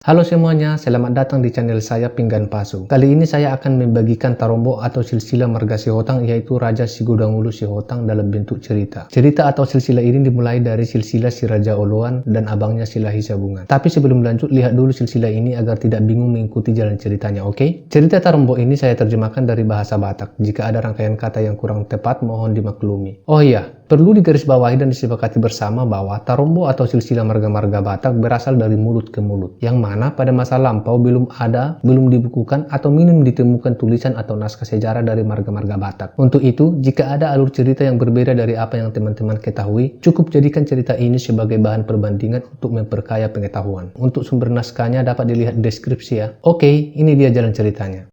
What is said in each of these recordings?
Halo semuanya, selamat datang di channel saya Pinggan Pasu. Kali ini saya akan membagikan tarombo atau silsilah marga Sihotang, yaitu Raja Sigudangulu Sihotang dalam bentuk cerita. Cerita atau silsilah ini dimulai dari silsilah si Raja Oloan dan abangnya Silahi Sabungan. Tapi sebelum lanjut, lihat dulu silsilah ini agar tidak bingung mengikuti jalan ceritanya, oke? Cerita tarombo ini saya terjemahkan dari bahasa Batak. Jika ada rangkaian kata yang kurang tepat, mohon dimaklumi. Oh iya, perlu digarisbawahi dan disepakati bersama bahwa tarombo atau silsilah marga-marga Batak berasal dari mulut ke mulut, yang mana pada masa lampau belum dibukukan atau minim ditemukan tulisan atau naskah sejarah dari marga-marga Batak. Untuk itu, jika ada alur cerita yang berbeda dari apa yang teman-teman ketahui, cukup jadikan cerita ini sebagai bahan perbandingan untuk memperkaya pengetahuan. Untuk sumber naskahnya dapat dilihat di deskripsi ya. Oke, ini dia jalan ceritanya.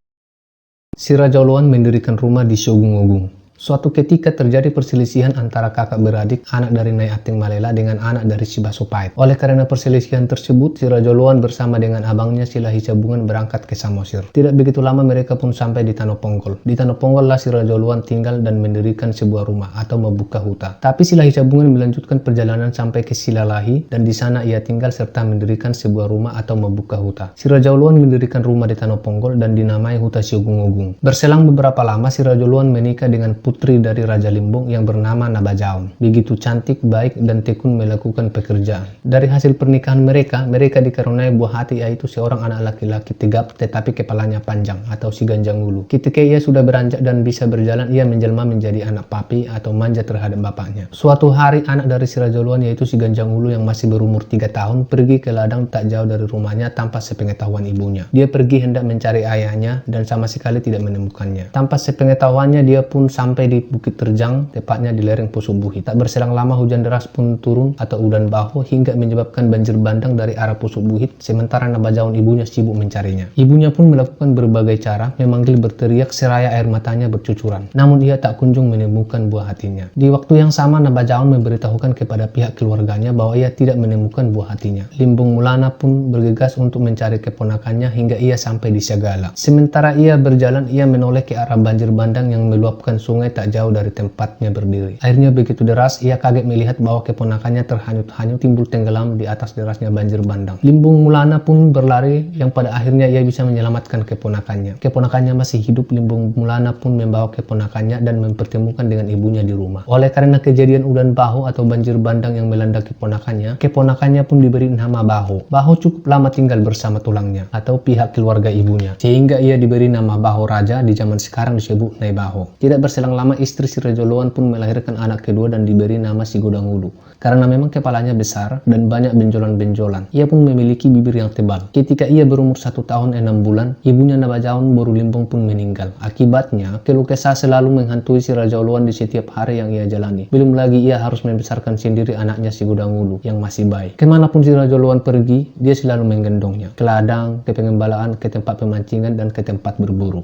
Si Raja Oloan mendirikan rumah di Shogungogung. Suatu ketika terjadi perselisihan antara kakak beradik, anak dari Nyai Ating Malela dengan anak dari si Basopait. Oleh karena perselisihan tersebut, si Raja Oloan bersama dengan abangnya Silahi Sabungan berangkat ke Samosir. Tidak begitu lama mereka pun sampai di Tanoponggol. Di Tanoponggol lah si Raja Oloan tinggal dan mendirikan sebuah rumah atau membuka huta. Tapi Silahi Sabungan melanjutkan perjalanan sampai ke Silalahi dan di sana ia tinggal serta mendirikan sebuah rumah atau membuka huta. Si Raja Oloan mendirikan rumah di Tanoponggol dan dinamai Huta Shogungogung. Berselang beberapa lama si Raja Oloan menikah dengan putri dari Raja Limbong yang bernama Nabajaon. Begitu cantik, baik, dan tekun melakukan pekerjaan. Dari hasil pernikahan mereka dikaruniai buah hati, yaitu seorang anak laki-laki tegap tetapi kepalanya panjang atau si Ganjang Wulu. Ketika ia sudah beranjak dan bisa berjalan, ia menjelma menjadi anak papi atau manja terhadap bapaknya. Suatu hari anak dari si Raja Oloan, yaitu si Ganjang Wulu yang masih berumur 3 tahun, pergi ke ladang tak jauh dari rumahnya tanpa sepengetahuan ibunya. Dia pergi hendak mencari ayahnya dan sama sekali tidak menemukannya. Tanpa sepengetahuannya dia pun sampai di Bukit Terjang, tepatnya di lereng Pusuh Buhit. Tak berselang lama hujan deras pun turun atau udan baho hingga menyebabkan banjir bandang dari arah Pusuh Buhit, sementara Nabajaon ibunya sibuk mencarinya. Ibunya pun melakukan berbagai cara, memanggil, berteriak seraya air matanya bercucuran. Namun ia tak kunjung menemukan buah hatinya. Di waktu yang sama Nabajaon memberitahukan kepada pihak keluarganya bahwa ia tidak menemukan buah hatinya. Limbong Mulana pun bergegas untuk mencari keponakannya hingga ia sampai di Sagala. Sementara ia berjalan, ia menoleh ke arah banjir bandang yang meluapkan sungai tak jauh dari tempatnya berdiri. Airnya begitu deras, ia kaget melihat bahwa keponakannya terhanyut-hanyut timbul tenggelam di atas derasnya banjir bandang. Limbong Mulana pun berlari yang pada akhirnya ia bisa menyelamatkan keponakannya. Keponakannya masih hidup. Limbong Mulana pun membawa keponakannya dan mempertemukan dengan ibunya di rumah. Oleh karena kejadian udan baho atau banjir bandang yang melanda keponakannya pun diberi nama Baho. Baho cukup lama tinggal bersama tulangnya atau pihak keluarga ibunya, sehingga ia diberi nama Baho Raja, di zaman sekarang disebut Nyai Baho. Tidak berselang lama istri si Raja Oloan pun melahirkan anak kedua dan diberi nama Sigudangulu. Karena memang kepalanya besar dan banyak benjolan-benjolan, ia pun memiliki bibir yang tebal. Ketika ia berumur 1 tahun 6 bulan, ibunya Nabajaon Boru Limbong pun meninggal. Akibatnya, keluh kesah selalu menghantui si Raja Oloan di setiap hari yang ia jalani. Belum lagi ia harus membesarkan sendiri anaknya Sigudangulu yang masih bayi. Kemanapun si Raja Oloan pergi, dia selalu menggendongnya. Ke ladang, ke pengembalaan, ke tempat pemancingan, dan ke tempat berburu.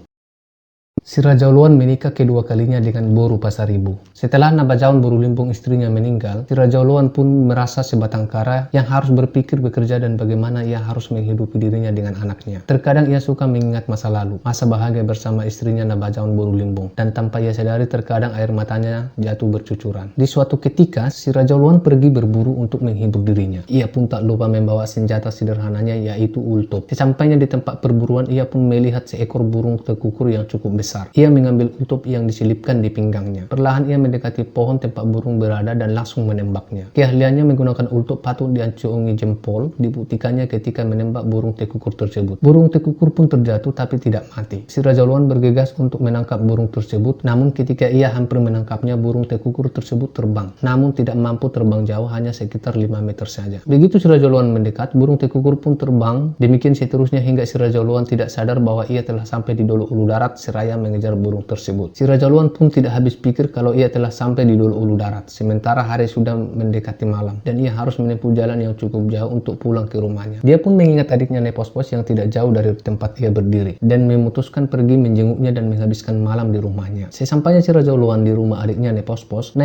Si Raja Oloan menikah kedua kalinya dengan Boru Pasaribu. Setelah Nabajaon Boru Limbong istrinya meninggal, si Raja Oloan pun merasa sebatang kara yang harus berpikir bekerja dan bagaimana ia harus menghidupi dirinya dengan anaknya. Terkadang ia suka mengingat masa lalu, masa bahagia bersama istrinya Nabajaon Boru Limbong, dan tanpa ia sadari terkadang air matanya jatuh bercucuran. Di suatu ketika, si Raja Oloan pergi berburu untuk menghibur dirinya. Ia pun tak lupa membawa senjata sederhananya, yaitu ultop. Sesampainya di tempat perburuan, ia pun melihat seekor burung tekukur yang cukup besar. Ia mengambil ultop yang diselipkan di pinggangnya. Perlahan ia mendekati pohon tempat burung berada dan langsung menembaknya. Keahliannya menggunakan ultop patut diacungi jempol dibuktikannya ketika menembak burung tekukur tersebut. Burung tekukur pun terjatuh tapi tidak mati. Si Raja Oloan bergegas untuk menangkap burung tersebut, namun ketika ia hampir menangkapnya, burung tekukur tersebut terbang. Namun tidak mampu terbang jauh, hanya sekitar 5 meter saja. Begitu si Raja Oloan mendekat, burung tekukur pun terbang. Demikian seterusnya hingga si Raja Oloan tidak sadar bahwa ia telah sampai di Dolo Ulu Darat seraya mengejar burung tersebut. Si Raja Oloan pun tidak habis pikir kalau ia telah sampai di Dolo Ulu Darat. Sementara hari sudah mendekati malam dan ia harus menempuh jalan yang cukup jauh untuk pulang ke rumahnya. Dia pun mengingat adiknya Nepospos yang tidak jauh dari tempat ia berdiri dan memutuskan pergi menjenguknya dan menghabiskan malam di rumahnya. Sesampainya si Raja Oloan di rumah adiknya Nepospos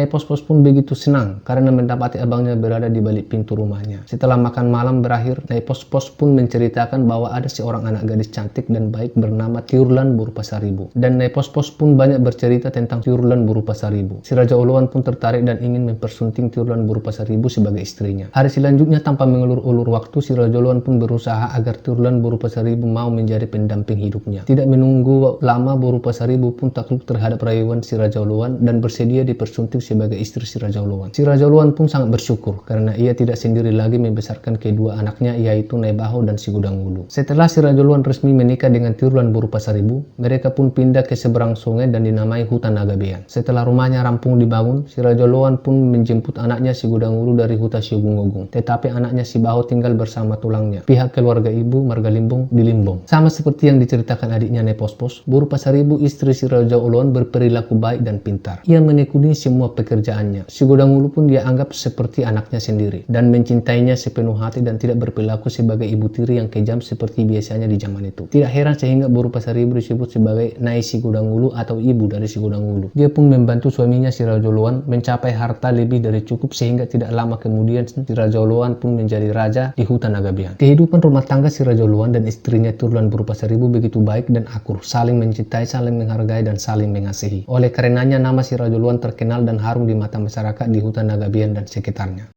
pun begitu senang karena mendapati abangnya berada di balik pintu rumahnya. Setelah makan malam berakhir, Nepospos pun menceritakan bahwa ada seorang anak gadis cantik dan baik bernama Tiurlan Boru Pasaribu dan dan Nyai Pos-Pos pun banyak bercerita tentang Tirulan Buru Pasaribu. Si Raja Uluan pun tertarik dan ingin mempersunting Tirulan Buru Pasaribu sebagai istrinya. Hari selanjutnya tanpa mengulur-ulur waktu, si Raja Uluan pun berusaha agar Tirulan Buru Pasaribu mau menjadi pendamping hidupnya. Tidak menunggu lama, Buru Pasaribu pun takluk terhadap rayuan si Raja Uluan dan bersedia dipersunting sebagai istri si Raja Uluan. Si Raja Uluan pun sangat bersyukur karena ia tidak sendiri lagi membesarkan kedua anaknya, yaitu Nyai Baho dan si Gudang Wulu. Setelah si Raja Uluan resmi menikah dengan Tirulan Buru Pasaribu, mereka pun pindah ke seberang sungai dan dinamai Hutan Naga Bean. Setelah rumahnya rampung dibangun, si Raja Uluan pun menjemput anaknya si Gudang Wulu dari Huta Siogung-Ogung. Tetapi anaknya si Baho tinggal bersama tulangnya, pihak keluarga ibu Marga Limbong di Limbong. Sama seperti yang diceritakan adiknya Nyai Pos-Pos, Buru Pasaribu istri si Raja Uluan berperilaku baik dan pintar. Ia menekuni semua pekerjaannya. Si Gudang Wulu pun dia anggap seperti anaknya sendiri dan mencintainya sepenuh hati dan tidak berperilaku sebagai ibu tiri yang kejam seperti biasanya di zaman itu. Tidak heran sehingga Buru Pasaribu disebut sebagai Nyai si Gudang Wulu atau ibu dari si Gudang Wulu. Dia pun membantu suaminya si Raja Uluan mencapai harta lebih dari cukup sehingga tidak lama kemudian si Raja Uluan pun menjadi raja di Hutan Naga Bean. Kehidupan rumah tangga si Raja Uluan dan istrinya Tirulan Buru Pasaribu begitu baik dan akur, saling mencintai, saling menghargai dan saling mengasihi. Oleh karenanya nama si Raja Uluan terkenal dan harum di mata masyarakat di Hutan Naga Bean dan sekitarnya.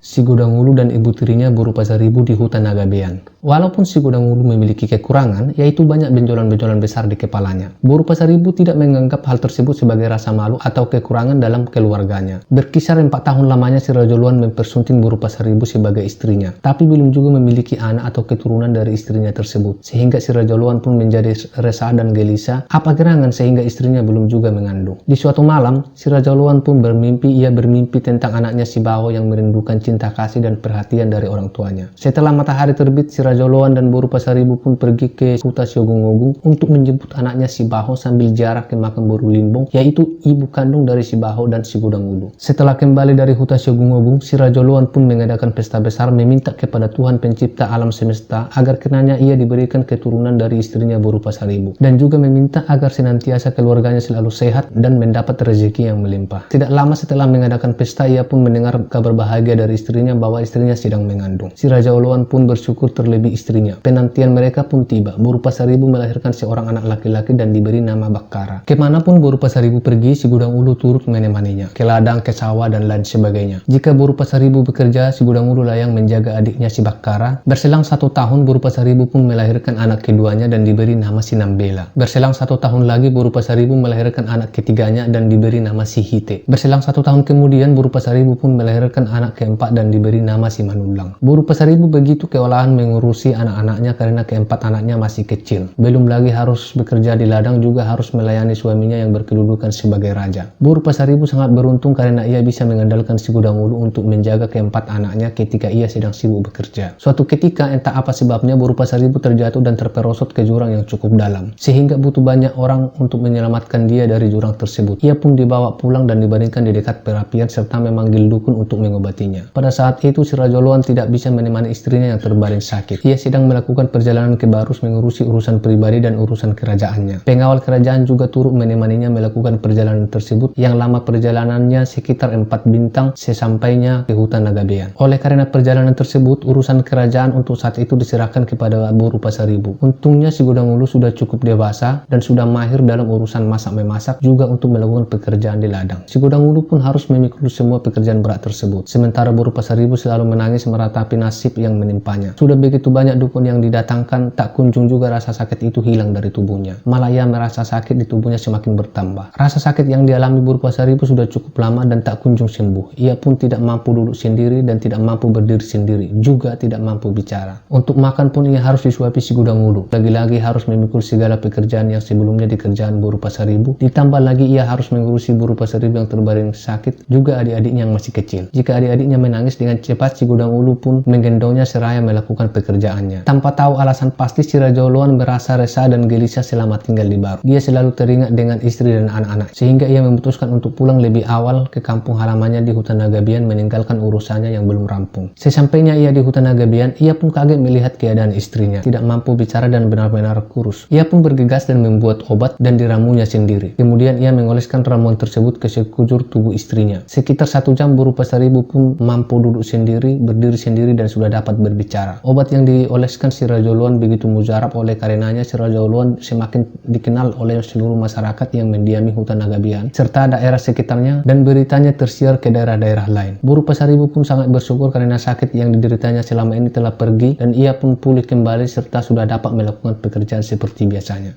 Si Gudang Wulu dan ibu tirinya Buru Pasaribu di Hutan Naga Bean. Walaupun si Gudang Wulu memiliki kekurangan, yaitu banyak benjolan-benjolan besar di kepalanya, Buru Pasaribu tidak menganggap hal tersebut sebagai rasa malu atau kekurangan dalam keluarganya. Berkisar 4 tahun lamanya si Raja Uluan mempersunting Buru Pasaribu sebagai istrinya, tapi belum juga memiliki anak atau keturunan dari istrinya tersebut, sehingga si Raja Uluan pun menjadi resah dan gelisah apa gerangan sehingga istrinya belum juga mengandung. Di suatu malam, si Raja Uluan pun ia bermimpi tentang anaknya si Baho yang merindukan cinta kasih dan perhatian dari orang tuanya. Setelah matahari terbit, si Raja Uluan dan Buru Pasaribu pun pergi ke Huta Siogung-Ogung untuk menjemput anaknya si Baho sambil jarak ke makam Buru Limbong, yaitu ibu kandung dari si Baho dan si Gudang Wulu. Setelah kembali dari Huta Siogung-Ogung, si Raja Uluan pun mengadakan pesta besar meminta kepada Tuhan pencipta alam semesta agar kiranya ia diberikan keturunan dari istrinya Buru Pasaribu, dan juga meminta agar senantiasa keluarganya selalu sehat dan mendapat rezeki yang melimpah. Tidak lama setelah mengadakan pesta, ia pun mendengar kabar bahagia dari istrinya bahwa istrinya sedang mengandung. Si Raja Uluan pun bersyukur terlebih istrinya. Penantian mereka pun tiba. Buru Pasaribu melahirkan seorang anak laki-laki dan diberi nama Bakkara. Kemanapun Buru Pasaribu pergi, si Gudang Wulu turut menemaninya, ke ladang, ke sawah, dan lain sebagainya. Jika Buru Pasaribu bekerja, si Gudang Wulu yang menjaga adiknya si Bakkara. Berselang 1 tahun, Buru Pasaribu pun melahirkan anak keduanya dan diberi nama si Nambela. Berselang 1 tahun lagi, Buru Pasaribu melahirkan anak ketiganya dan diberi nama si Hite. Berselang 1 tahun kemudian, Buru Pasaribu pun melahirkan anak keempat dan diberi nama si Manulang. Buru Pasaribu begitu kewalahan mengurusi anak-anaknya karena keempat anaknya masih kecil. Belum lagi harus bekerja di ladang, juga harus melayani suaminya yang berkedudukan sebagai raja. Buru Pasaribu sangat beruntung karena ia bisa mengandalkan si Gudang Wulu untuk menjaga keempat anaknya ketika ia sedang sibuk bekerja. Suatu ketika, entah apa sebabnya, Buru Pasaribu terjatuh dan terperosot ke jurang yang cukup dalam, sehingga butuh banyak orang untuk menyelamatkan dia dari jurang tersebut. Ia pun dibawa pulang dan dibaringkan di dekat perapian serta memanggil dukun untuk mengobatinya. Pada saat itu, si Raja Uluan tidak bisa menemani istrinya yang terbaring sakit. Ia sedang melakukan perjalanan ke Barus mengurusi urusan pribadi dan urusan kerajaannya. Pengawal kerajaan juga turut menemaninya melakukan perjalanan tersebut, yang lama perjalanannya sekitar 4 bintang sesampainya ke Hutan Naga Bean. Oleh karena perjalanan tersebut, urusan kerajaan untuk saat itu diserahkan kepada Buru Pasaribu. Untungnya si Gudang Wulu sudah cukup dewasa dan sudah mahir dalam urusan masak-memasak, juga untuk melakukan pekerjaan di ladang. Si Gudang Wulu pun harus memikul semua pekerjaan berat tersebut. Sementara Buru Pasaribu selalu menangis meratapi nasib yang menimpanya. Sudah begitu banyak dukun yang didatangkan, tak kunjung juga rasa sakit itu hilang dari tubuhnya. Malah ia merasa sakit di tubuhnya semakin bertambah. Rasa sakit yang dialami Buru Pasaribu sudah cukup lama dan tak kunjung sembuh. Ia pun tidak mampu duduk sendiri dan tidak mampu berdiri sendiri, juga tidak mampu bicara. Untuk makan pun ia harus disuapi si Gudang Wulu. Lagi-lagi harus memikul segala pekerjaan yang sebelumnya dikerjaan Buru Pasaribu. Ditambah lagi ia harus mengurusi Buru Pasaribu yang terbaring sakit, juga adik-adiknya yang masih kecil. Jika adik-adiknya menangis, dengan cepat si Gudang Wulu pun menggendongnya seraya melakukan pekerjaannya. Tanpa tahu alasan pasti, si Raja Uluan merasa resah dan gelisah selama tinggal di Barus. Dia selalu teringat dengan istri dan anak-anak, sehingga ia memutuskan untuk pulang lebih awal ke kampung halamannya di Hutan Naga Bean meninggalkan urusannya yang belum rampung. Sesampainya ia di Hutan Naga Bean, ia pun kaget melihat keadaan istrinya, tidak mampu bicara dan benar-benar kurus. Ia pun bergegas dan membuat obat dan diramunya sendiri. Kemudian ia mengoleskan ramuan tersebut ke sekujur tubuh istrinya. Sekitar 1 jam Buru Pasaribu pun mampu duduk sendiri, berdiri sendiri, dan sudah dapat berbicara. Obat yang yang dioleskan si Raja Luan begitu mujarab, oleh karenanya si Raja Luan semakin dikenal oleh seluruh masyarakat yang mendiami hutan Nagabian serta daerah sekitarnya, dan beritanya tersiar ke daerah-daerah lain. Buru Pasaribu pun sangat bersyukur karena sakit yang dideritanya selama ini telah pergi dan ia pun pulih kembali serta sudah dapat melakukan pekerjaan seperti biasanya.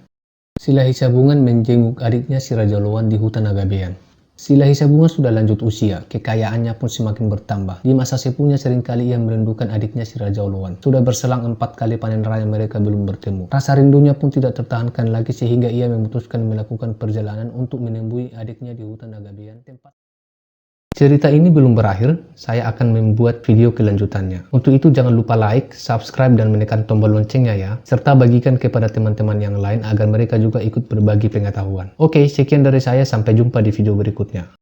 Sila Hisabungan menjenguk adiknya si Raja Luan di hutan Nagabean. Sila Hisabungan sudah lanjut usia, kekayaannya pun semakin bertambah. Di masa sepuhnya seringkali ia merindukan adiknya si Raja Luan. Sudah berselang 4 kali panen raya mereka belum bertemu. Rasa rindunya pun tidak tertahankan lagi sehingga ia memutuskan melakukan perjalanan untuk menemui adiknya di hutan Nagabean. Cerita ini belum berakhir, saya akan membuat video kelanjutannya. Untuk itu jangan lupa like, subscribe, dan menekan tombol loncengnya ya. Serta bagikan kepada teman-teman yang lain agar mereka juga ikut berbagi pengetahuan. Oke, sekian dari saya, sampai jumpa di video berikutnya.